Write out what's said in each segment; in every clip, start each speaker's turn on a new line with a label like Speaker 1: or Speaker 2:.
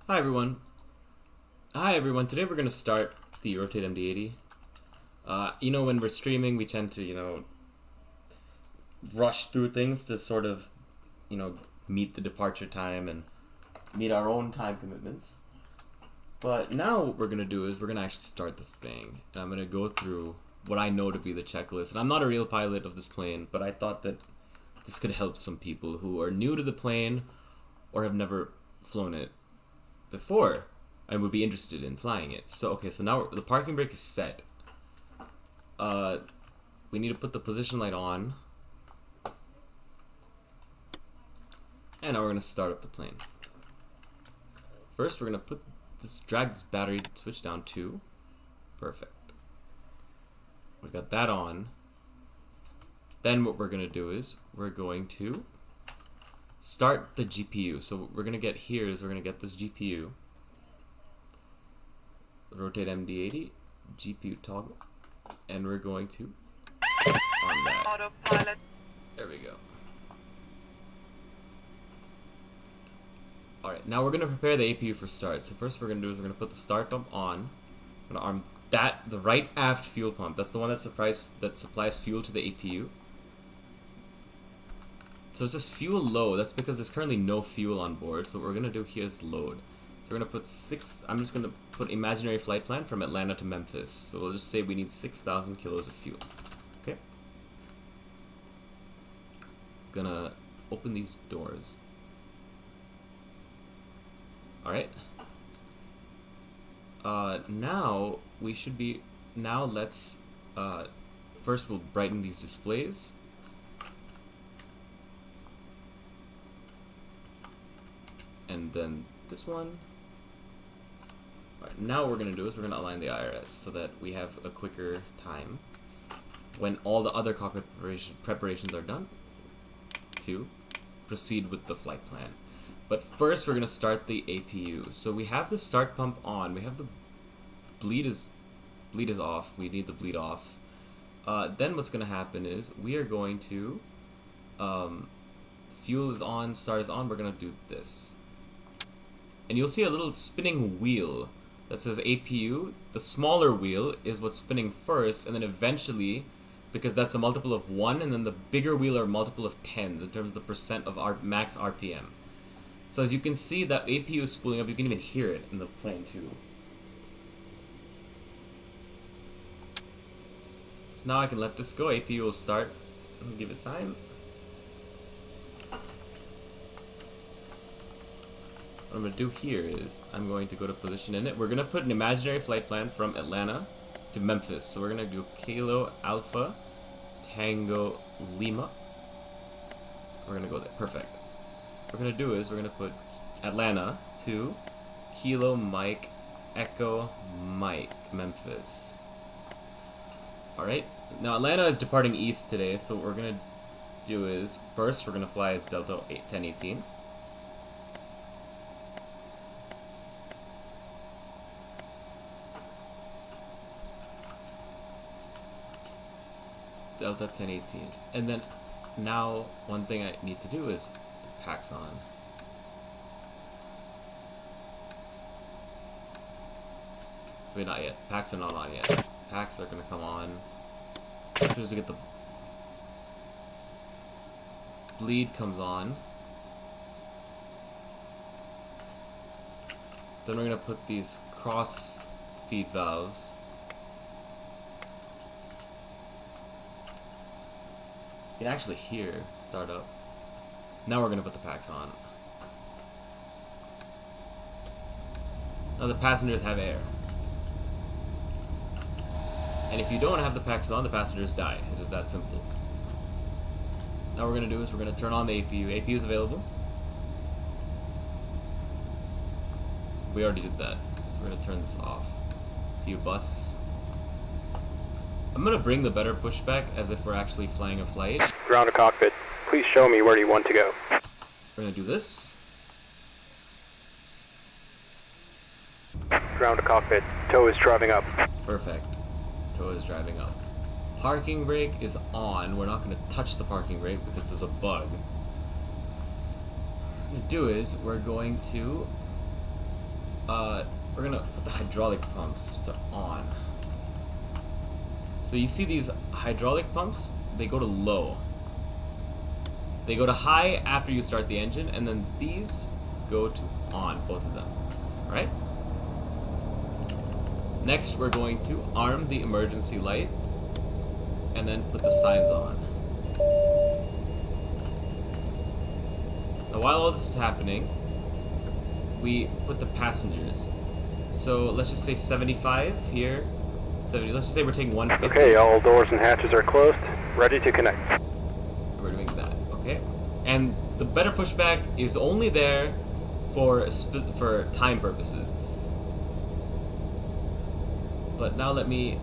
Speaker 1: Hi everyone. Today we're gonna start the Rotate MD80. When we're streaming, we tend to, rush through things to sort of, meet the departure time and meet our own time commitments. But now what we're gonna do is we're gonna actually start this thing, and I'm gonna go through what I know to be the checklist. And I'm not a real pilot of this plane, but I thought that this could help some people who are new to the plane or have never flown it before and would be interested in flying it. So now the parking brake is set. We need to put the position light on, and now we're gonna start up the plane. First, we're gonna drag this battery switch down to perfect. We got that on. Then what we're gonna do is we're going to start the GPU. So what we're gonna get here is we're gonna get this GPU. Rotate MD80, GPU toggle, and we're going to on that.
Speaker 2: Autopilot.
Speaker 1: There we go. Alright, now we're gonna prepare the APU for start. So first we're gonna do is we're gonna put the start pump on. We're gonna arm the right aft fuel pump. That's the one that supplies fuel to the APU. So it says fuel low. That's because there's currently no fuel on board. So what we're gonna do here is load. So we're gonna put I'm just gonna put imaginary flight plan from Atlanta to Memphis. So we'll just say we need 6,000 kilos of fuel. Okay. Gonna open these doors. Alright. Now we should be. Now let's. First we'll brighten these displays. And then this one. Alright, now what we're going to do is we're going to align the IRS so that we have a quicker time when all the other cockpit preparations are done to proceed with the flight plan. But first we're going to start the APU. So we have the start pump on. We have the bleed is off. We need the bleed off. Then what's going to happen is we are going to fuel is on, start is on. We're going to do this. And you'll see a little spinning wheel that says APU. The smaller wheel is what's spinning first, and then eventually, because that's a multiple of 1, and then the bigger wheel are a multiple of 10s in terms of the percent of our max RPM. So as you can see, that APU is spooling up. You can even hear it in the plane too. So now I can let this go. APU will start. I'll give it time. What I'm going to do here is I'm going to go to position in it. We're going to put an imaginary flight plan from Atlanta to Memphis. So we're going to do Kilo Alpha Tango Lima. We're going to go there. Perfect. What we're going to do is we're going to put Atlanta to Kilo Mike Echo Mike Memphis. Alright. Now Atlanta is departing east today. So what we're going to do is first we're going to fly as Delta 1018. Delta 1018. And then now one thing I need to do is packs on. Wait, not yet. Packs are not on yet. Packs are gonna come on as soon as we get the bleed comes on. Then we're gonna put these cross feed valves. You can actually hear startup. Now we're gonna put the packs on. Now the passengers have air. And if you don't have the packs on, the passengers die. It is that simple. Now what we're gonna do is we're gonna turn on the APU. APU is available. We already did that. So we're gonna turn this off. APU bus. I'm gonna bring the better pushback as if we're actually flying a flight.
Speaker 3: Ground to cockpit. Please show me where you want to go.
Speaker 1: We're gonna do this.
Speaker 3: Ground to cockpit. Tow is driving up.
Speaker 1: Perfect. Tow is driving up. Parking brake is on. We're not gonna touch the parking brake because there's a bug. What we're gonna do is we're going to we're gonna put the hydraulic pumps to on. So you see these hydraulic pumps? They go to low. They go to high after you start the engine, and then these go to on, both of them. Alright? Next, we're going to arm the emergency light, and then put the signs on. Now, while all this is happening, we put the passengers. So let's just say 75 here. 70. Let's just say we're taking 150.
Speaker 3: Okay, all doors and hatches are closed. Ready to connect.
Speaker 1: We're doing that, okay? And the better pushback is only there for time purposes. But now let me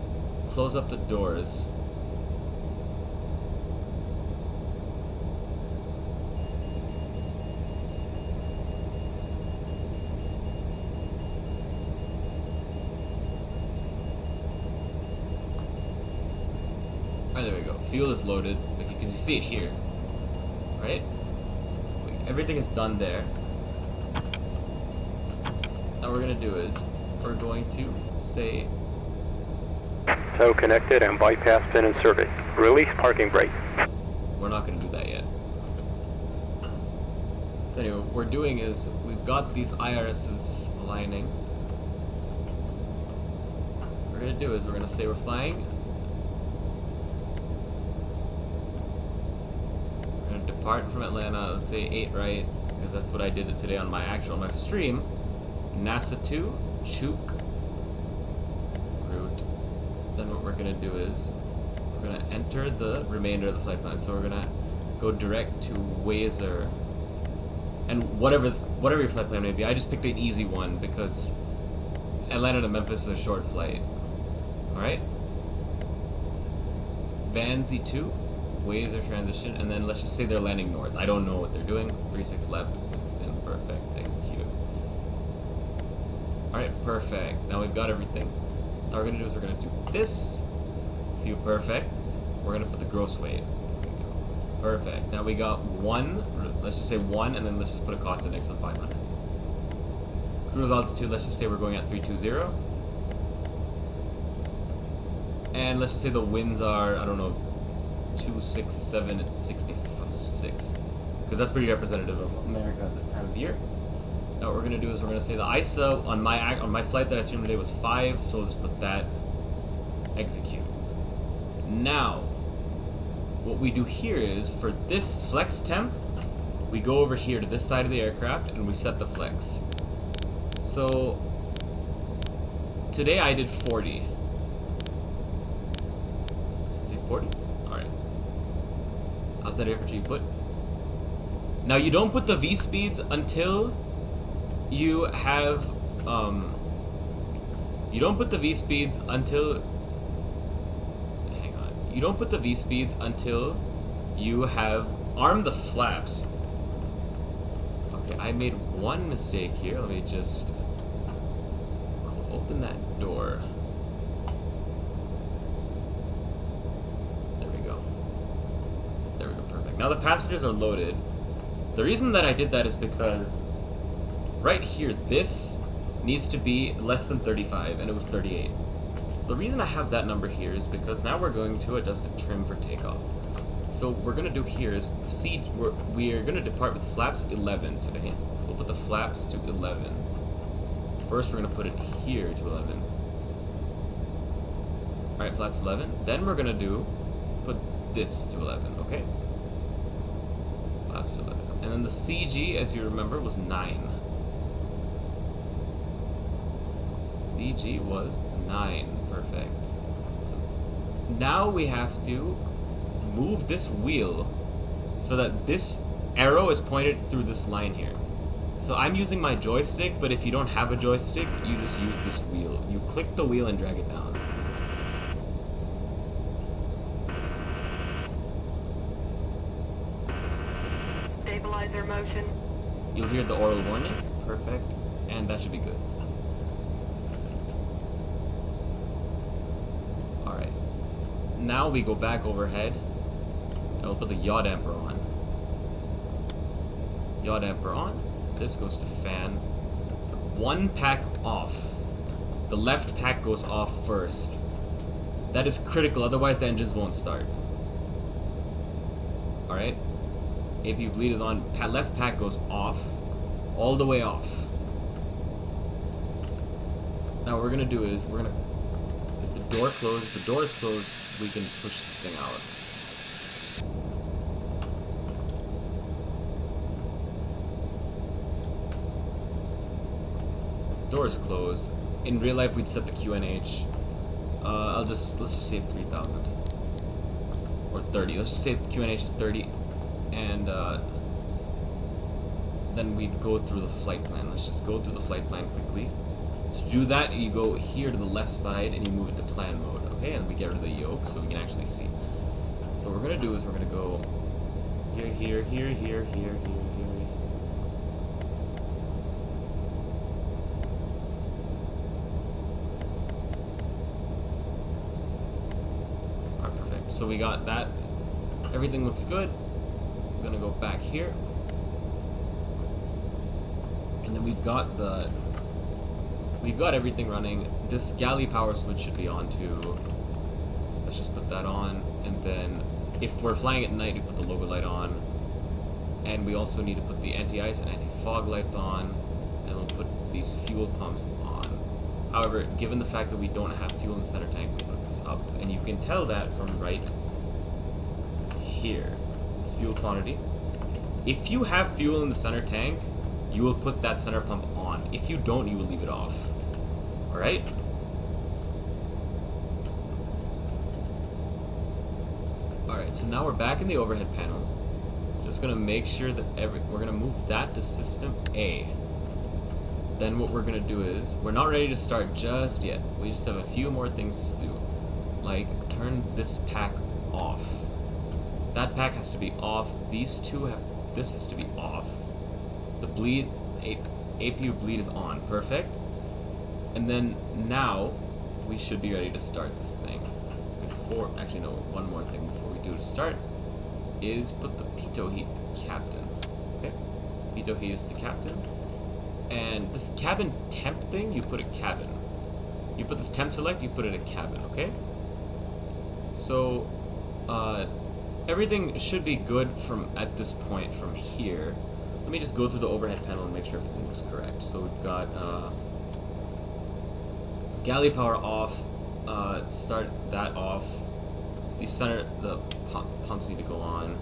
Speaker 1: close up the doors. Alright, there we go. Fuel is loaded, because you see it here, right? Everything is done there. Now what we're gonna do is, we're going to say...
Speaker 3: Tow connected and bypass pin inserted. Release parking brake.
Speaker 1: We're not gonna do that yet. So anyway, what we're doing is, we've got these IRSs aligning. What we're gonna do is, we're gonna say we're flying. We're gonna depart from Atlanta, let's say 8 right, because that's what I did today on my stream. NASA 2, Chuk route. Then what we're gonna do is, we're gonna enter the remainder of the flight plan. So we're gonna go direct to Wazer. And whatever your flight plan may be, I just picked an easy one because Atlanta to Memphis is a short flight. Alright? Vanzi 2, Wazer transition, and then let's just say they're landing north. I don't know what they're doing. 36 left, it's in perfect, execute. Alright, perfect. Now we've got everything. Now what we're gonna do is we're gonna do this. View perfect. We're gonna put the gross weight. Perfect. Now we got 1, let's just say 1, and then let's just put a cost index of 500. Cruise altitude, let's just say we're going at 320. And let's just say the winds are, I don't know, 267 and 66. Because that's pretty representative of America at this time of year. Now what we're gonna do is we're gonna say the ISA on my flight that I streamed today was 5, so let's put that, execute. Now, what we do here is, for this flex temp, we go over here to this side of the aircraft and we set the flex. So, today I did 40. Let's say 40? Alright. Outside aircraft you put. Now you don't put the V speeds until you have, you don't put the V speeds until, you don't put the V speeds until you have armed the flaps. Okay, I made one mistake here. Let me just open that door. There we go. There we go, perfect. Now the passengers are loaded. The reason that I did that is because right here, this needs to be less than 35, and it was 38. The reason I have that number here is because now we're going to adjust the trim for takeoff. So what we're going to do here is we are going to depart with flaps 11 today. We'll put the flaps to 11. First we're going to put it here to 11. Alright, flaps 11. Then we're going to put this to 11, okay? Flaps to 11. And then the CG, as you remember, was 9. CG was 9. Perfect. So now we have to move this wheel so that this arrow is pointed through this line here. So I'm using my joystick, but if you don't have a joystick, you just use this wheel. You click the wheel and drag it down.
Speaker 2: Stabilizer motion.
Speaker 1: You'll hear the oral warning. Perfect. And that should be good. Alright. Now we go back overhead. And we'll put the yaw damper on. Yaw damper on. This goes to fan. one pack off. The left pack goes off first. That is critical, otherwise the engines won't start. Alright? APU bleed is on. Left pack goes off. All the way off. Now what we're gonna do is, is the door closed? If the door is closed, we can push this thing out. Door is closed. In real life, we'd set the QNH. Let's just say it's 3,000 or 30. Let's just say the QNH is 30, and then we'd go through the flight plan. Let's just go through the flight plan quickly. To do that, you go here to the left side and you move it to plan mode. Okay, and we get rid of the yoke so we can actually see. So what we're gonna do is we're gonna go here. So we got that. Everything looks good. I'm gonna go back here. And then we've got everything running. This galley power switch should be on too. Let's just put that on. And then if we're flying at night, we put the logo light on. And we also need to put the anti-ice and anti-fog lights on. And we'll put these fuel pumps on. However, given the fact that we don't have fuel in the center tank, we put this up, and you can tell that from right here. This fuel quantity. If you have fuel in the center tank, you will put that center pump on. If you don't, you will leave it off. Alright? Alright, so now we're back in the overhead panel. Just gonna make sure that we're gonna move that to system A. Then what we're gonna do is, we're not ready to start just yet. We just have a few more things to do. Like, turn this pack off. That pack has to be off. This has to be off. The bleed, APU bleed is on. Perfect. And then now, we should be ready to start this thing. Actually no, one more thing before we do to start, is put the pitot heat to captain. Okay? Pitot heat is the captain. And this cabin temp thing, you put a cabin. You put this temp select, you put it in cabin, okay? So, everything should be good at this point from here. Let me just go through the overhead panel and make sure everything looks correct. So we've got galley power off, start that off. The pumps need to go on.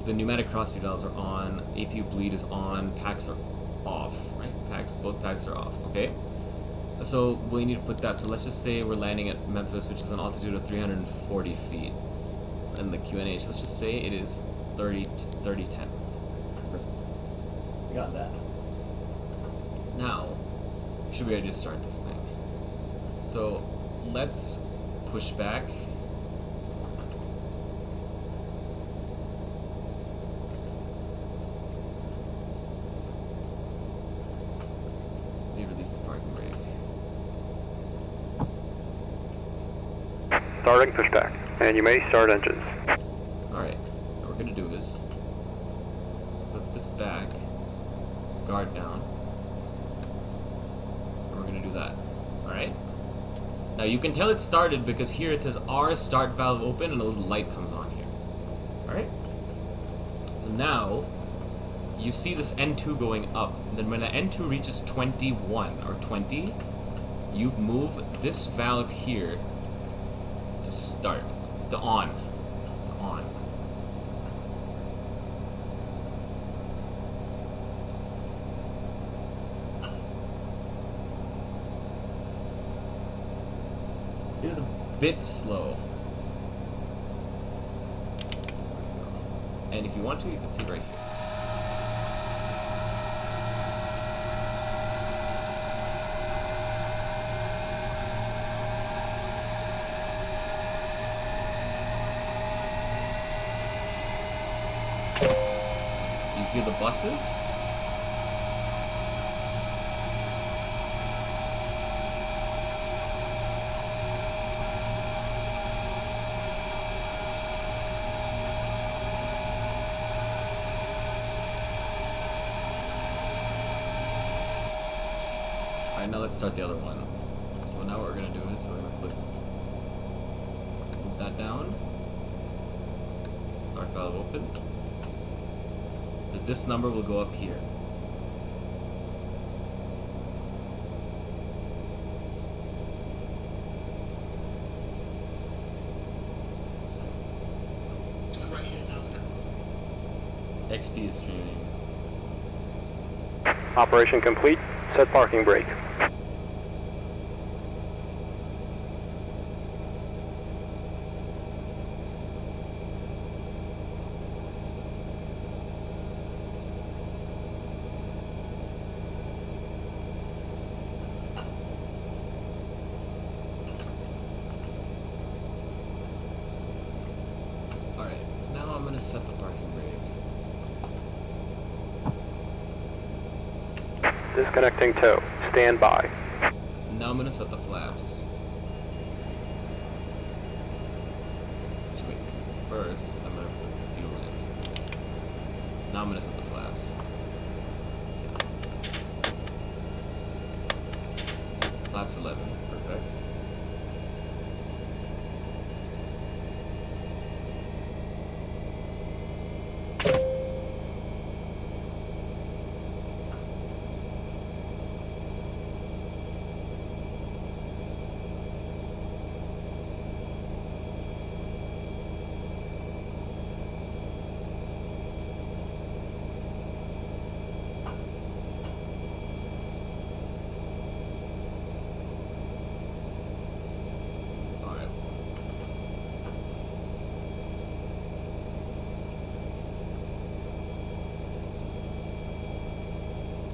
Speaker 1: The pneumatic crossfeed valves are on, APU bleed is on, packs are off, right? Both packs are off, okay? So we need to put that, so let's just say we're landing at Memphis, which is an altitude of 340 feet. And the QNH, let's just say it is 3010. Perfect. We got that. Now, should be ready to start this thing. So, let's push back. Release the parking brake.
Speaker 3: Starting pushback, and you may start engines.
Speaker 1: Alright, what we're gonna do is put this back, guard down, and we're gonna do that. Alright? Now you can tell it started because here it says R start valve open and a little light comes on here. Alright? So now, you see this N2 going up, and then when the N2 reaches 21 or 20, you move this valve here to start, to on. It is a bit slow. And if you want to, you can see right here. You hear the buses? Alright, now let's start the other one. So now what we're gonna do is we're gonna move that down. Start valve open. This number will go up here. XP is streaming.
Speaker 3: Operation complete. Set parking brake.
Speaker 1: Alright, now I'm gonna set the parking brake.
Speaker 3: Disconnecting tow. Stand by.
Speaker 1: Now I'm gonna set the flaps. Actually, wait. First, I'm gonna put the fuel in. Now I'm gonna set the flaps. Flaps 11. Perfect.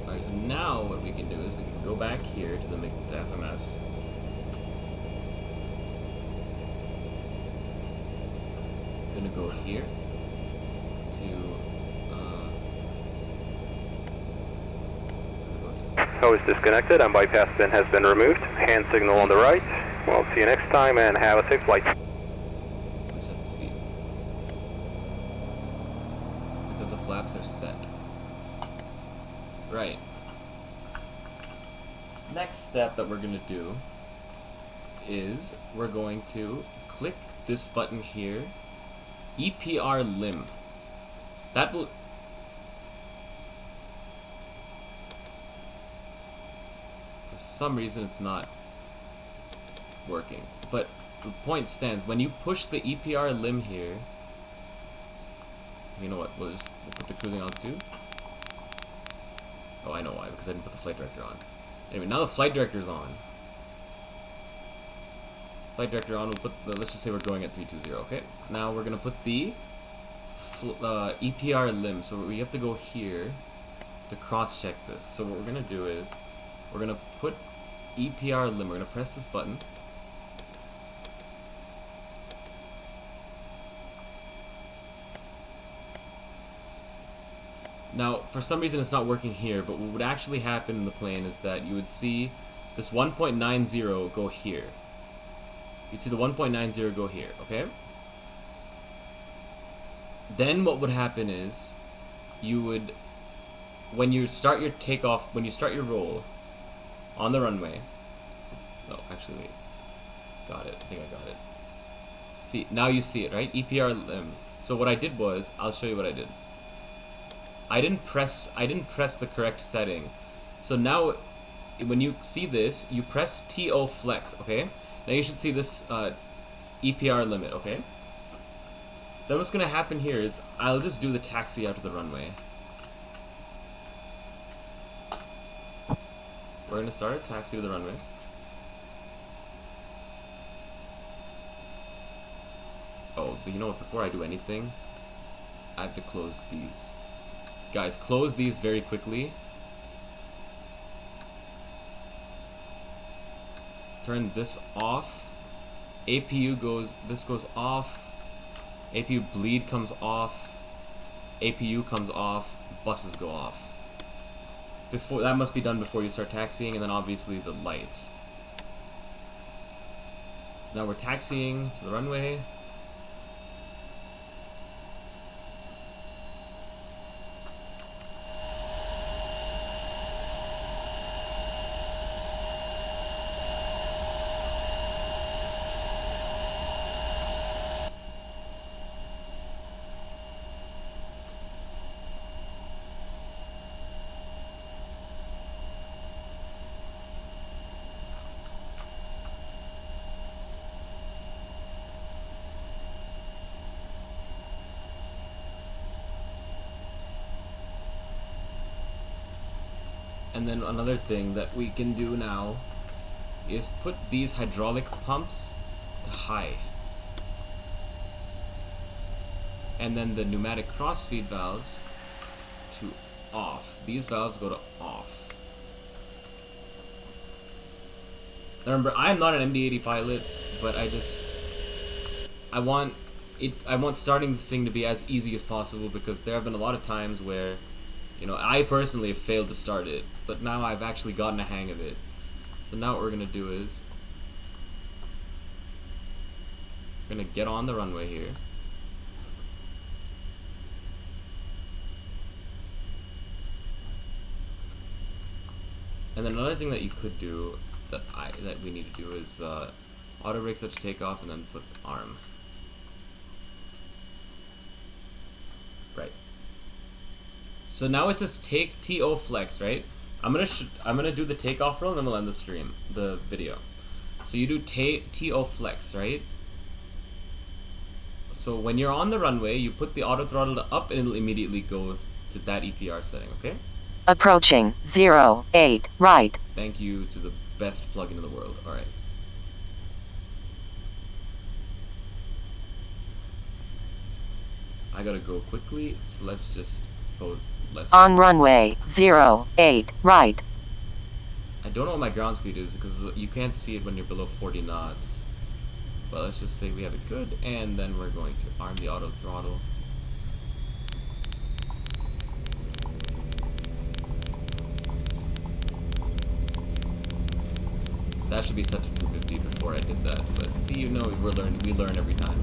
Speaker 1: Alright, so now what we can do is we can go back here to the FMS. Gonna go here to
Speaker 3: Tow is disconnected and bypass pin has been removed. Hand signal on the right. We'll see you next time and have a safe flight.
Speaker 1: we set the speeds. Because the flaps are set. Right. Next step that we're gonna do is we're going to click this button here, EPR lim. That will for some reason it's not working. But the point stands, when you push the EPR lim here, you know what, we'll put the cruising altitude. Oh, I know why, because I didn't put the flight director on. Anyway, now the flight director's on. Flight director on, we'll put the, let's just say we're going at 320, okay? Now we're gonna put the EPR lim, so we have to go here to cross-check this. So what we're gonna do is, we're gonna put EPR lim, we're gonna press this button. Now, for some reason it's not working here, but what would actually happen in the plane is that you would see this 1.90 go here. You'd see the 1.90 go here, okay? Then what would happen is, you would, when you start your takeoff, when you start your roll on the runway, no, actually wait, got it, I think I got it. See, now you see it, right? EPR lim. So what I did was, I'll show you what I did. I didn't press the correct setting. So now, when you see this, you press TO flex, okay? Now you should see this EPR limit, okay? Then what's gonna happen here is, I'll just do the taxi out to the runway. We're gonna start a taxi to the runway. Oh, but you know what, before I do anything, I have to close these. Guys, close these very quickly. Turn this off. APU goes, this goes off. APU bleed comes off. APU comes off. Buses go off. Before, that must be done before you start taxiing, and then obviously the lights. So now we're taxiing to the runway. And then another thing that we can do now is put these hydraulic pumps to high. And then the pneumatic crossfeed valves to off. These valves go to off. Now remember, I'm not an MD80 pilot, but I want starting this thing to be as easy as possible, because there have been a lot of times where, you know, I personally have failed to start it, but now I've actually gotten a hang of it. So now what we're gonna do is we're gonna get on the runway here. And then another thing that you could do that we need to do is auto brakes set to take off, and then put arm. Right. So now it says take TO flex, right? I'm gonna do the takeoff roll, and then we'll end the video. So you do TO flex, right? So when you're on the runway, you put the auto throttle up, and it'll immediately go to that EPR setting, okay?
Speaker 4: Approaching 08 right.
Speaker 1: Thank you to the best plugin in the world. All right. I gotta go quickly, so let's just go.
Speaker 4: On runway 08 right.
Speaker 1: I don't know what my ground speed is, because you can't see it when you're below 40 knots. But let's just say we have it good, and then we're going to arm the auto throttle. That should be set to 250 before I did that, but see, you know, we learn every time.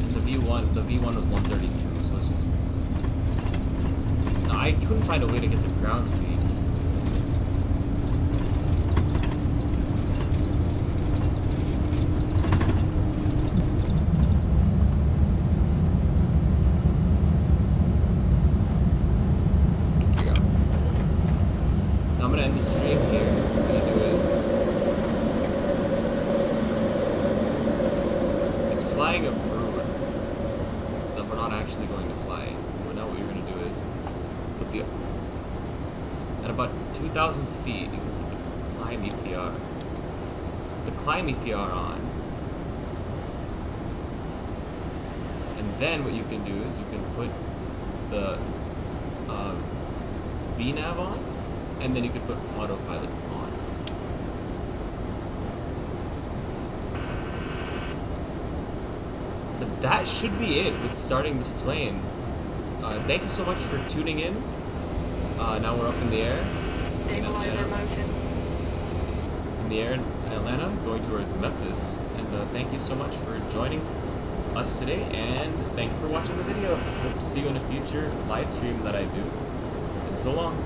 Speaker 1: And the V1 was 132, so let's just... No, I couldn't find a way to get the ground speed. I'm gonna end the stream here. What I'm gonna do is, it's flying a brood that we're not actually going to fly. So now what you're gonna do is put the at about 2,000 feet. You can put the climb EPR. Put the climb EPR on, and then what you can do is you can put the VNav on. And then you could put autopilot on. But that should be it with starting this plane. Thank you so much for tuning in. Now we're up in the air.
Speaker 2: Stabilizer motion.
Speaker 1: In the air in Atlanta, going towards Memphis. And thank you so much for joining us today. And thank you for watching the video. Hope to see you in a future live stream that I do. And so long.